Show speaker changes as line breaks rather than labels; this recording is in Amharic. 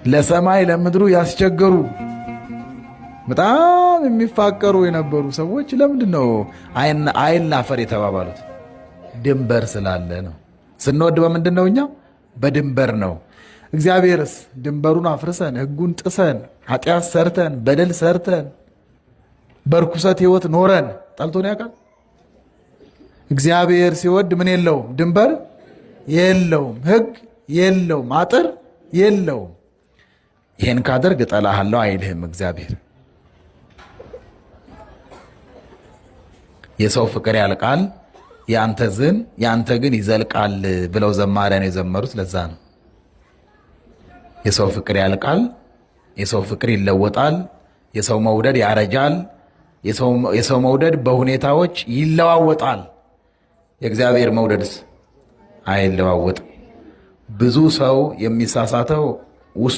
ለሰማይ ለምድሩ ያስቸገሩ በጣም የሚፋቀሩ የነበሩ ሰዎች ለምንድን ነው አይን አፈር የተባባሉት? ድንበር ስላለ ነው። ስንወድ በምንድን ነው? እኛ በድንበር ነው። እግዚአብሔርስ ድንበሩን አፍርሰን ሕጉን ጥሰን ኃጢአት ሰርተን በደል ሰርተን በርኩሰት ሕይወት ኖረን ጠልቶን ያውቃል? እግዚአብሔር ሲወድ ምን የለውም? ድንበር የለውም፣ ሕግ የለውም፣ አጥር የለውም። ይሄን ካደርግ እጠላሃለሁ አይልህም እግዚአብሔር። የሰው ፍቅር ያልቃል የአንተ ግን ይዘልቃል ብለው ዘማሪያን የዘመሩት ለዛ ነው። የሰው ፍቅር ያልቃል፣ የሰው ፍቅር ይለወጣል፣ የሰው መውደድ ያረጃል፣ የሰው መውደድ በሁኔታዎች ይለዋወጣል። የእግዚአብሔር መውደድስ አይለዋወጥም። ብዙ ሰው የሚሳሳተው ውስጡ